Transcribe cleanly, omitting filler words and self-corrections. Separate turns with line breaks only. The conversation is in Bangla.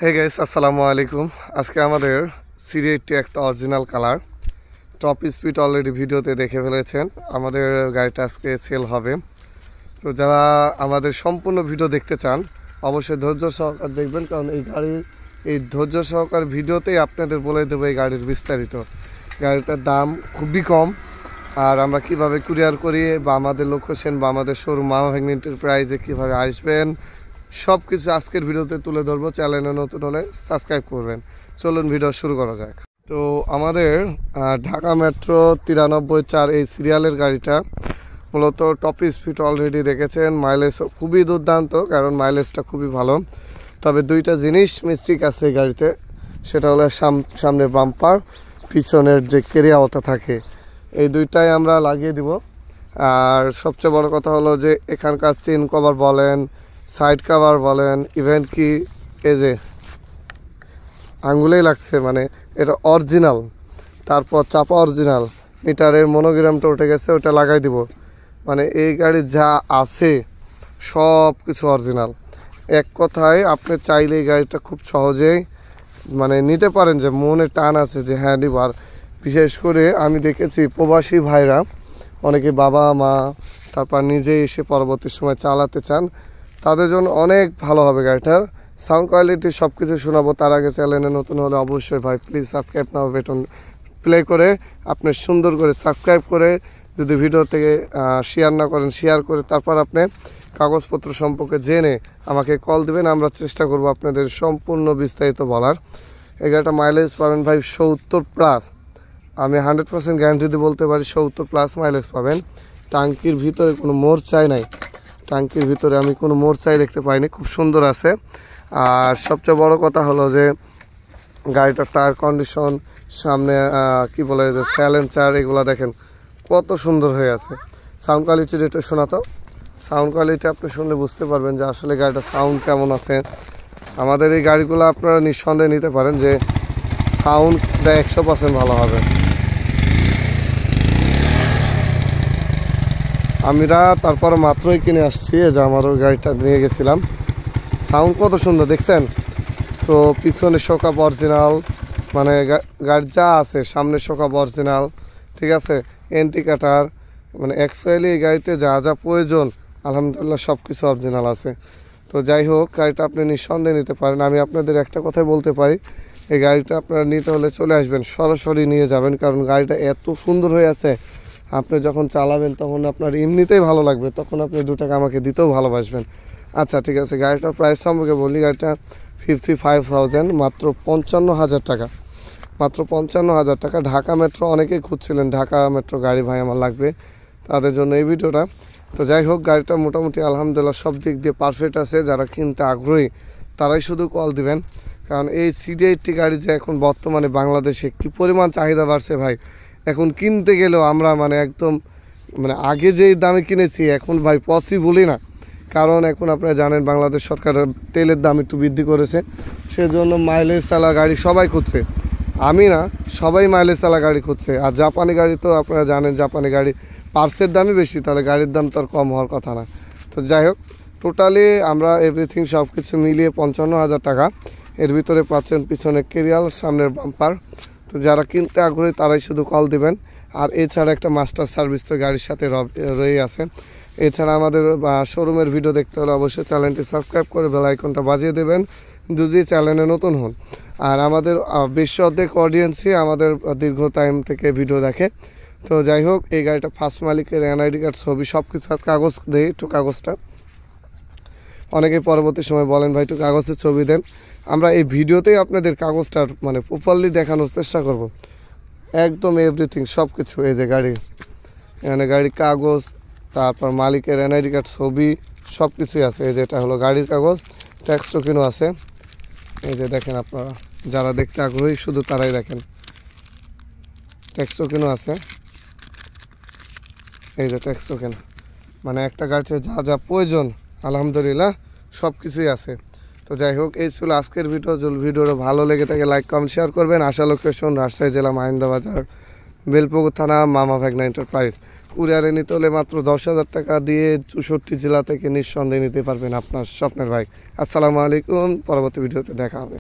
হে গাইস, আসসালামু আলাইকুম। আজকে আমাদের সিরিয়াটি একটা original colour top speed already ভিডিওতে দেখে ফেলেছেন। আমাদের গাড়িটা আজকে সেল হবে। তো যারা আমাদের সম্পূর্ণ ভিডিও দেখতে চান অবশ্যই ধৈর্য সহকার দেখবেন, কারণ এই ধৈর্য সহকার ভিডিওতেই আপনাদের বলে দেবো এই গাড়ির বিস্তারিত। গাড়িটার দাম খুবই কম, আর আমরা কিভাবে কুরিয়ার করি বা আমাদের লোকেশন বা আমাদের শোরুম মামা ভ্যাগনা এন্টারপ্রাইজে কীভাবে আসবেন সব কিছু আজকের ভিডিওতে তুলে ধরবো। চ্যানেলে নতুন হলে সাবস্ক্রাইব করবেন। চলুন ভিডিও শুরু করা যাক। তো আমাদের ঢাকা মেট্রো 93/4 এই সিরিয়ালের গাড়িটা মূলত টপ স্পিড অলরেডি দেখেছেন। মাইলেজ খুবই দুর্দান্ত, কারণ মাইলেজটা খুবই ভালো। তবে দুইটা জিনিস মিস্টেক আছে এই গাড়িতে, সেটা হলো সামনে বাম্পার, পিছনের যে কেরিয়াওটা থাকে, এই দুইটাই আমরা লাগিয়ে দিব। আর সবচেয়ে বড় কথা হলো যে এখানকার চেন কভার বলেন, সাইড কভার বলেন, ইভেন কি এই যে আঙ্গুলেই লাগছে, মানে এটা অরিজিনাল। তারপর চাপা অরিজিনাল, মিটারের মনোগ্রামটা উঠে গেছে, ওটা লাগাই দিব। মানে এই গাড়ি যা আছে সব কিছু অরিজিনাল। এক কথায় আপনি চাইলে এই গাড়িটা খুব সহজেই মানে নিতে পারেন, যে মনে টান আছে যে হ্যাঁ নিব। আর বিশেষ করে আমি দেখেছি প্রবাসী ভাইরা অনেকে বাবা মা তারপর নিজে এসে পরবর্তী সময় চালাতে চান, তাদের জন্য অনেক ভালো হবে গাড়িটার। সাউন্ড কোয়ালিটি সব কিছু শোনাবো। তার আগে চ্যানেলে নতুন হলে অবশ্যই ভাই please subscribe now button play করে আপনি সুন্দর করে সাবস্ক্রাইব করে, যদি ভিডিও থেকে শেয়ার না করেন শেয়ার করে, তারপর আপনি কাগজপত্র সম্পর্কে জেনে আমাকে কল দিবেন। আমরা চেষ্টা করব আপনাদের সম্পূর্ণ বিস্তারিত বলার। এই গাড়িটা মাইলেজ পাবেন ভাই 70+। আমি 100% গ্যারান্টি দিয়ে বলতে পারি 70+ মাইলেজ পাবেন। টাঙ্কির ভিতরে কোনো মোরচাই নাই, টাঙ্কির ভিতরে আমি কোনো মোরচাই দেখতে পাইনি, খুব সুন্দর আছে। আর সবচেয়ে বড় কথা হলো যে গাড়িটার টায়ার কন্ডিশন, সামনে কি বলে যে সাইলেন্সার, এগুলো দেখেন কত সুন্দর হয়ে আছে। সাউন্ড কোয়ালিটির এটা শোনাতো, সাউন্ড কোয়ালিটি আপনি শুনলে বুঝতে পারবেন যে আসলে গাড়িটার সাউন্ড কেমন আছে। আমাদের এই গাড়িগুলো আপনারা নিঃসন্দেহে নিতে পারেন যে সাউন্ডটা 100% ভালো হবে। আমরা তারপর মাত্রই কিনে আসছি, এই যে আমারও গাড়িটা নিয়ে গেছিলাম। সাউন্ড কত সুন্দর দেখছেন তো। পিছনে শোকাপ অরিজিনাল, মানে গাড়ি যা আছে, সামনে শোকাপ অরিজিনাল, ঠিক আছে। এন্টিকাটার, মানে অ্যাকচুয়ালি এই গাড়িতে যা যা প্রয়োজন আলহামদুলিল্লাহ সব কিছু অরিজিনাল আছে। তো যাই হোক, গাড়িটা আপনি নিঃসন্দেহে নিতে পারেন। আমি আপনাদের একটা কথাই বলতে পারি, এই গাড়িটা আপনারা নিতে হলে চলে আসবেন, সরাসরি নিয়ে যাবেন, কারণ গাড়িটা এত সুন্দর হয়ে আছে। আপনি যখন চালাবেন তখন আপনার এমনিতেই ভালো লাগবে, তখন আপনি 2 টাকা আমাকে দিতেও ভালোবাসবেন। আচ্ছা ঠিক আছে, গাড়িটার প্রাইস সম্পর্কে বলি। গাড়িটা 55,000, মাত্র 55,000 টাকা, মাত্র 55,000 টাকা। ঢাকা মেট্রো অনেকেই খুঁজছিলেন, ঢাকা মেট্রো গাড়ি ভাই আমার লাগবে, তাদের জন্য এই ভিডিওটা। তো যাই হোক, গাড়িটা মোটামুটি আলহামদুলিল্লাহ সব দিক দিয়ে পারফেক্ট আছে। যারা কিনতে আগ্রহী তারাই শুধু কল দিবেন, কারণ এই সিডি80 গাড়ি যে এখন বর্তমানে বাংলাদেশে কী পরিমাণ চাহিদা বাড়ছে ভাই, এখন কিনতে গেলেও আমরা মানে একদম মানে আগে যেই দামে কিনেছি এখন ভাই পসিবলই না। কারণ এখন আপনারা জানেন বাংলাদেশ সরকার তেলের দাম একটু বৃদ্ধি করেছে, সেজন্য মাইলেজ চালা গাড়ি সবাই খুঁজছে। আমি না, সবাই মাইলেজ চালা গাড়ি খুঁজছে। আর জাপানি গাড়ি তো আপনারা জানেন, জাপানি গাড়ি পার্টসের দামই বেশি, তাহলে গাড়ির দাম তো আর কম হওয়ার কথা না। তো যাই হোক, টোটালি আমরা এভরিথিং সব কিছু মিলিয়ে 55,000 টাকা। এর ভিতরে পাচ্ছেন পিছনে কেরিয়াল, সামনের বাম্পার। তো যারা কিনতে আগ্রহী তারাই শুধু কল দিবেন। আর এছাড়া একটা মাস্টার সার্ভিস তো গাড়ির সাথে রয়ে আছে। এছাড়া আমাদের শোরুমের ভিডিও দেখতে হলে অবশ্যই চ্যানেলটি সাবস্ক্রাইব করে বেল আইকনটা বাজিয়ে দেবেন যদি চ্যানেলে নতুন হন। আর আমাদের বিশ্ব অর্ধেক অডিয়েন্সই আমাদের দীর্ঘ টাইম থেকে ভিডিও দেখে। তো যাই হোক, এই গাড়িটা ফার্স্ট মালিকের এনআইডি কার্ড, ছবি সব কিছু আছে। কাগজ দেই, একটু কাগজটা অনেকে পরবর্তী সময় বলেন ভাই একটু কাগজের ছবি দেন। আমরা এই ভিডিওতেই আপনাদের কাগজটা মানে প্রপারলি দেখানোর চেষ্টা করব, একদম এভরিথিং সব কিছু। এই যে গাড়ি, এখানে গাড়ির কাগজ, তারপর মালিকের এনআইডি কার্ড, ছবি সব কিছুই আছে। এই যে এটা হলো গাড়ির কাগজ, ট্যাক্স টোকেনও আছে। এই যে দেখেন, আপনারা যারা দেখতে আগ্রহী শুধু তারাই দেখেন, ট্যাক্স টোকেনও আছে। এই যে ট্যাক্স টোকেন, মানে একটা গাড়িতে যা যা প্রয়োজন আলহামদুলিল্লাহ সব কিছুই আছে। তো যাই হোক, এই ছিল আজকের ভিডিও। যদি ভিডিওটা ভালো লেগে থাকে লাইক কমেন্ট শেয়ার করবেন। আশা লোকেশন রাজশাহী জেলা মাহিন্দা বাজার, বেলপুকুর থানা, মামা ভ্যাগনা এন্টারপ্রাইজ। কুরিয়ারে নিতে হলে মাত্র 10,000 টাকা দিয়ে 64 জেলা থেকে নিঃসন্দেহে নিতে পারবেন আপনার স্বপ্নের বাইক। আসসালামু আলাইকুম, পরবর্তী ভিডিওতে দেখা হবে।